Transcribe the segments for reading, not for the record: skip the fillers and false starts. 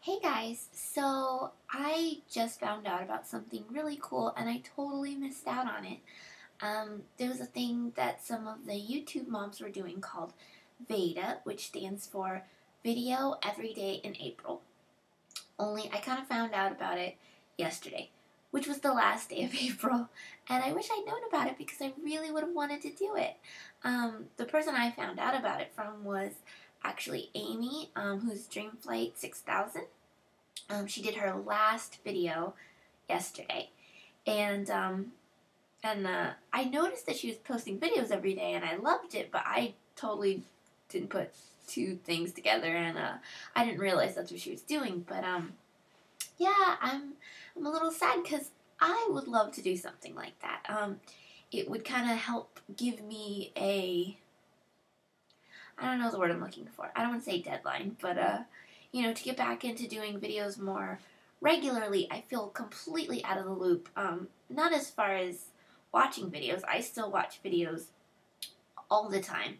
Hey guys, so I just found out about something really cool and I totally missed out on it. There was a thing that some of the YouTube moms were doing called VEDA, which stands for Video Every Day in April. Only I kind of found out about it yesterday, which was the last day of April, and I wish I'd known about it because I really would have wanted to do it. The person I found out about it from was actually Amy, who's Dreamflight 6000. She did her last video yesterday, and I noticed that she was posting videos every day, and I loved it, but I totally didn't put two things together, and I didn't realize that's what she was doing. But yeah, I'm a little sad because I would love to do something like that. It would kind of help give me I don't know the word I'm looking for. I don't want to say deadline, but to get back into doing videos more regularly. I feel completely out of the loop. Not as far as watching videos. I still watch videos all the time,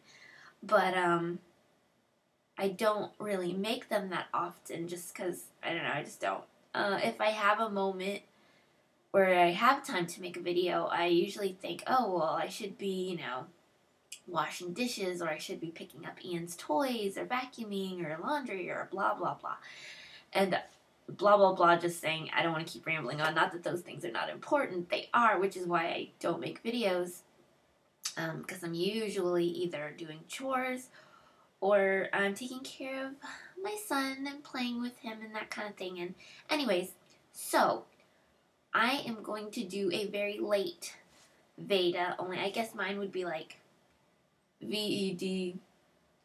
but I don't really make them that often just because, I don't know, I just don't. If I have a moment where I have time to make a video, I usually think, oh, well, I should be, washing dishes, or I should be picking up Ian's toys, or vacuuming, or laundry, or blah, blah, blah. And blah, blah, blah, just saying, I don't want to keep rambling on. Not that those things are not important. They are, which is why I don't make videos. Because I'm usually either doing chores, or I'm taking care of my son and playing with him and that kind of thing. And anyways, so I am going to do a very late VEDA, only I guess mine would be like VEDM.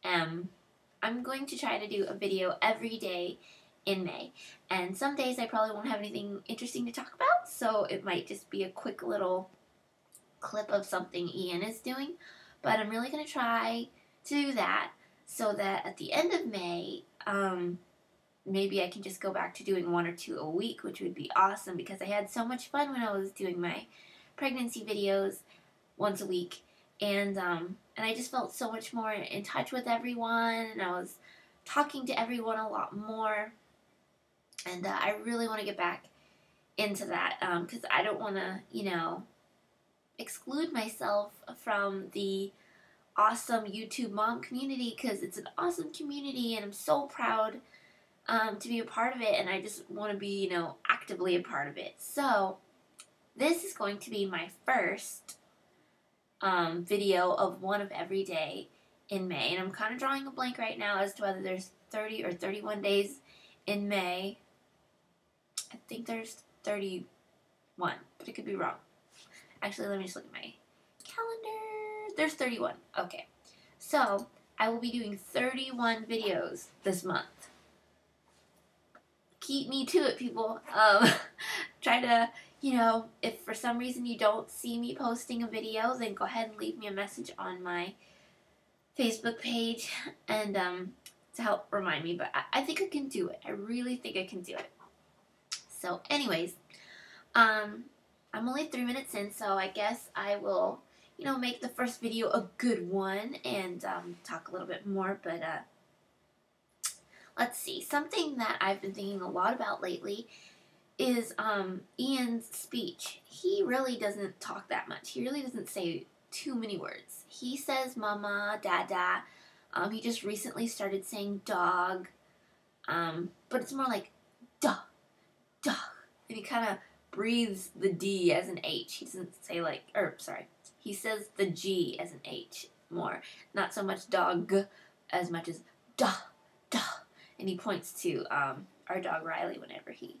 I'm going to try to do a video every day in May. And some days I probably won't have anything interesting to talk about, so it might just be a quick little clip of something Ian is doing. But I'm really going to try to do that so that at the end of May, maybe I can just go back to doing one or two a week, which would be awesome because I had so much fun when I was doing my pregnancy videos once a week. And I just felt so much more in touch with everyone, and I was talking to everyone a lot more. And I really want to get back into that because I don't want to, exclude myself from the awesome YouTube mom community, because it's an awesome community and I'm so proud to be a part of it, and I just want to be, actively a part of it. So this is going to be my first video of one of every day in May, and I'm kind of drawing a blank right now as to whether there's 30 or 31 days in May. I think there's 31, but it could be wrong. Actually, let me just look at my calendar. There's 31. Okay, so I will be doing 31 videos this month. Keep me to it, people. Try to, if for some reason you don't see me posting a video, then go ahead and leave me a message on my Facebook page and to help remind me. But I think I can do it. I really think I can do it. So anyways, I'm only 3 minutes in, so I guess I will, make the first video a good one and talk a little bit more. But let's see. Something that I've been thinking a lot about lately is Ian's speech. He really doesn't talk that much. He really doesn't say too many words. He says mama, dada. He just recently started saying dog. But it's more like duh, duh. And he kind of breathes the D as an H. He doesn't say he says the G as an H more. Not so much dog as much as duh, duh. And he points to our dog Riley whenever he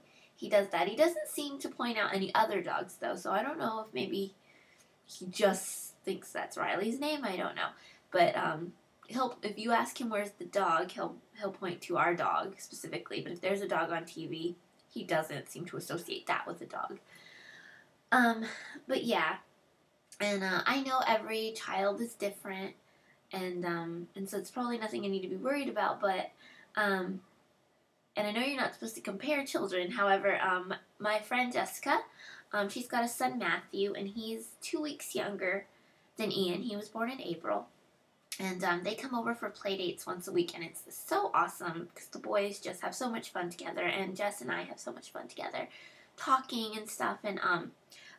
does that. He doesn't seem to point out any other dogs, though, so I don't know if maybe he just thinks that's Riley's name. I don't know. But if you ask him where's the dog, he'll point to our dog specifically. But if there's a dog on TV, he doesn't seem to associate that with the dog. But yeah. And I know every child is different, and so it's probably nothing I need to be worried about, but and I know you're not supposed to compare children. However, my friend Jessica, she's got a son, Matthew, and he's 2 weeks younger than Ian. He was born in April. And they come over for play dates once a week, and it's so awesome because the boys just have so much fun together, and Jess and I have so much fun together, talking and stuff. And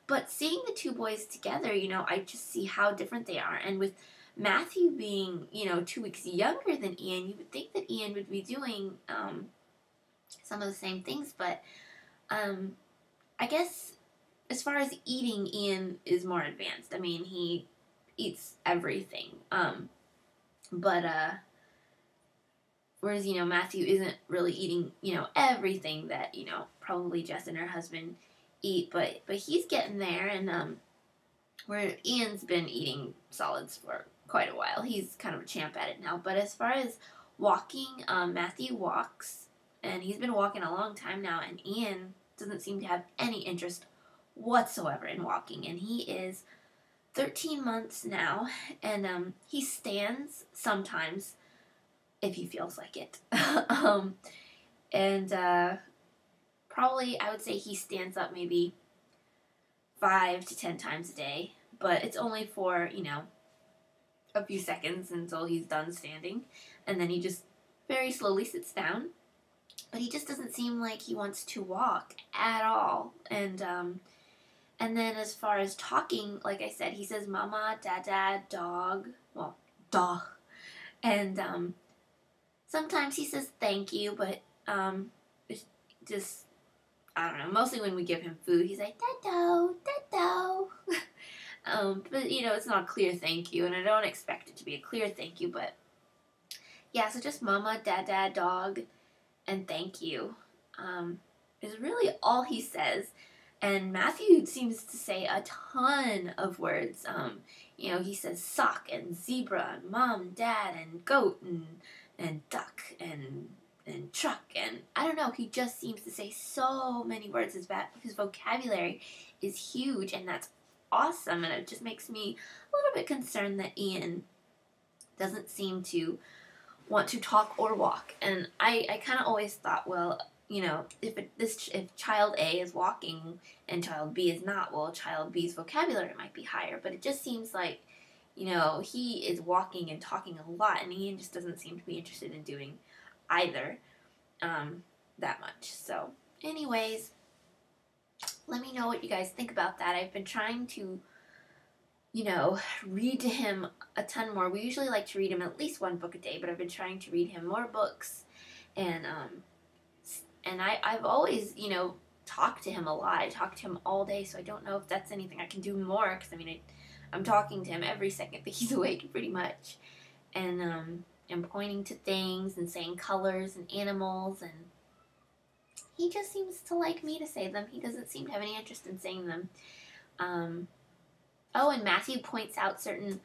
but seeing the two boys together, I just see how different they are. And with Matthew being, 2 weeks younger than Ian, you would think that Ian would be doing some of the same things, but I guess as far as eating, Ian is more advanced. I mean, he eats everything. But whereas, Matthew isn't really eating, everything that, probably Jess and her husband eat, but he's getting there. And where Ian's been eating solids for quite a while. He's kind of a champ at it now. But as far as walking, Matthew walks, and he's been walking a long time now, and Ian doesn't seem to have any interest whatsoever in walking, and he is 13 months now, and he stands sometimes if he feels like it. And probably I would say he stands up maybe 5 to 10 times a day, but it's only for, a few seconds until he's done standing, and then he just very slowly sits down. But he just doesn't seem like he wants to walk at all. And then as far as talking, like I said, he says mama, dada, dog. Well, dog. And sometimes he says thank you, but it's just, I don't know, mostly when we give him food, he's like, dado, dado. But, it's not a clear thank you, and I don't expect it to be a clear thank you, but yeah, so just mama, dada, dog, and thank you is really all he says. And Matthew seems to say a ton of words. He says sock and zebra and mom and dad and goat and duck and truck, and I don't know, he just seems to say so many words. His vocabulary is huge, and that's awesome, and it just makes me a little bit concerned that Ian doesn't seem to want to talk or walk. And I kind of always thought, well, if child A is walking and child B is not, well, child B's vocabulary might be higher. But it just seems like, he is walking and talking a lot, and Ian just doesn't seem to be interested in doing either that much. So, anyways, let me know what you guys think about that. I've been trying to, read to him a ton more. We usually like to read him at least one book a day, but I've been trying to read him more books, and I've always, talked to him a lot. I talk to him all day, so I don't know if that's anything I can do more, because, I'm talking to him every second that he's awake, pretty much, and I'm pointing to things and saying colors and animals, and he just seems to like me to say them. He doesn't seem to have any interest in saying them. Oh, and Matthew points out certain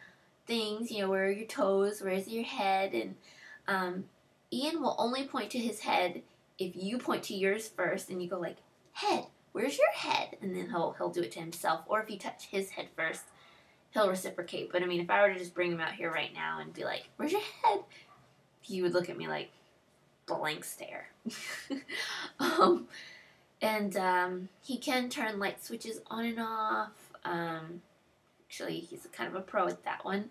things, where are your toes, where's your head, and Ian will only point to his head if you point to yours first, and you go like, head, where's your head? And then he'll do it to himself. Or if you touch his head first, he'll reciprocate. But if I were to just bring him out here right now and be like, where's your head? He would look at me like, blank stare. And he can turn light switches on and off. Actually, he's kind of a pro at that one.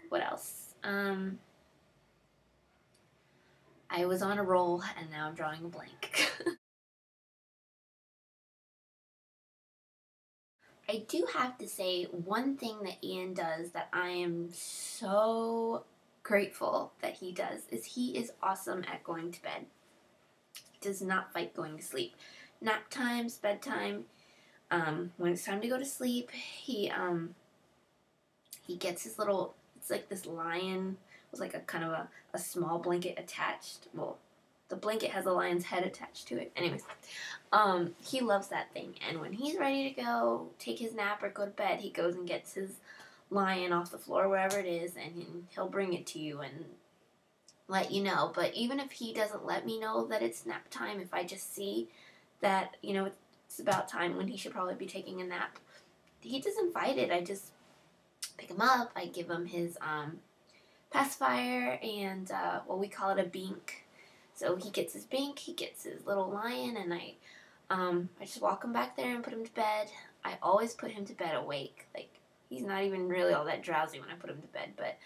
What else? I was on a roll, and now I'm drawing a blank. I do have to say, one thing that Ian does that I am so grateful that he does is he is awesome at going to bed. He does not fight going to sleep. Nap times, bedtime, when it's time to go to sleep, he gets his little, it's like this lion with like a kind of a small blanket attached. Well, the blanket has a lion's head attached to it. Anyways, he loves that thing. And when he's ready to go take his nap or go to bed, he goes and gets his lion off the floor, wherever it is, and he'll bring it to you and let you know. But even if he doesn't let me know that it's nap time, if I just see that, it's about time when he should probably be taking a nap, he doesn't fight it. I just pick him up, I give him his pacifier, and we call it a bink. So he gets his bink, he gets his little lion, and I just walk him back there and put him to bed. I always put him to bed awake. Like, he's not even really all that drowsy when I put him to bed, but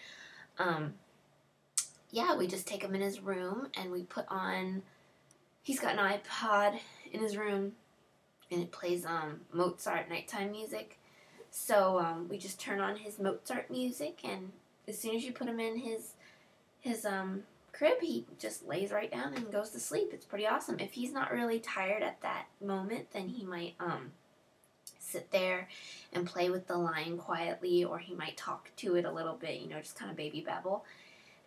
yeah, we just take him in his room and we put on, he's got an iPod in his room and it plays Mozart nighttime music. So we just turn on his Mozart music, and as soon as you put him in his crib, he just lays right down and goes to sleep. It's pretty awesome. If he's not really tired at that moment, then he might sit there and play with the lion quietly, or he might talk to it a little bit, you know, just kind of baby babble.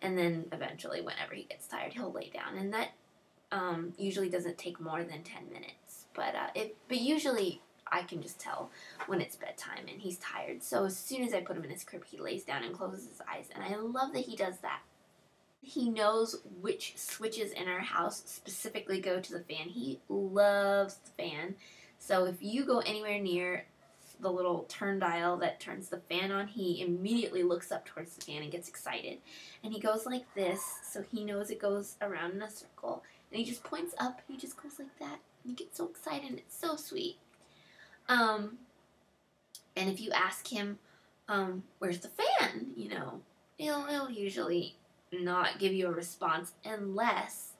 And then eventually, whenever he gets tired, he'll lay down. And that usually doesn't take more than 10 minutes. But usually I can just tell when it's bedtime and he's tired. So as soon as I put him in his crib, he lays down and closes his eyes. And I love that he does that. He knows which switches in our house specifically go to the fan. He loves the fan. So if you go anywhere near the little turn dial that turns the fan on, he immediately looks up towards the fan and gets excited. And he goes like this, so he knows it goes around in a circle. And he just points up, and he just goes like that. And he gets so excited, and it's so sweet. And if you ask him, where's the fan, you know, he'll usually not give you a response unless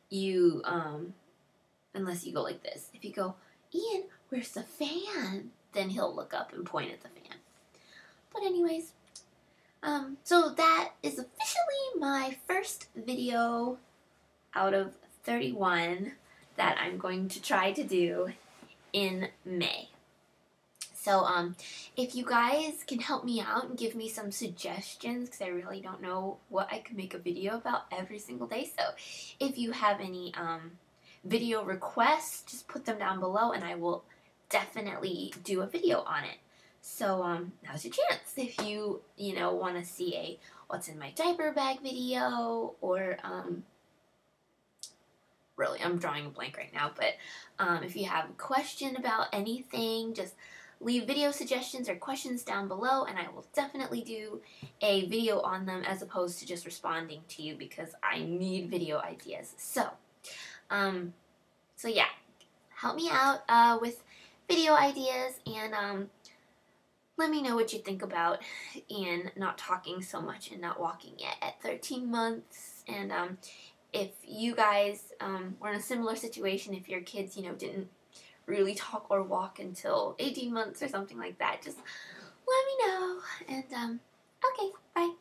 you go like this. If you go, Ian, where's the fan? Then he'll look up and point at the fan. But anyways, so that is officially my first video out of 31 that I'm going to try to do in May. So, if you guys can help me out and give me some suggestions, because I really don't know what I could make a video about every single day. So, if you have any video requests, just put them down below and I will definitely do a video on it. So, now's your chance. If you want to see a what's in my diaper bag video, or, really, I'm drawing a blank right now, but if you have a question about anything, just leave video suggestions or questions down below, and I will definitely do a video on them as opposed to just responding to you, because I need video ideas. So yeah, help me out with video ideas, and let me know what you think about Ian not talking so much and not walking yet at 13 months. And if you guys were in a similar situation, if your kids, didn't really talk or walk until 18 months or something like that, just let me know. And okay, bye.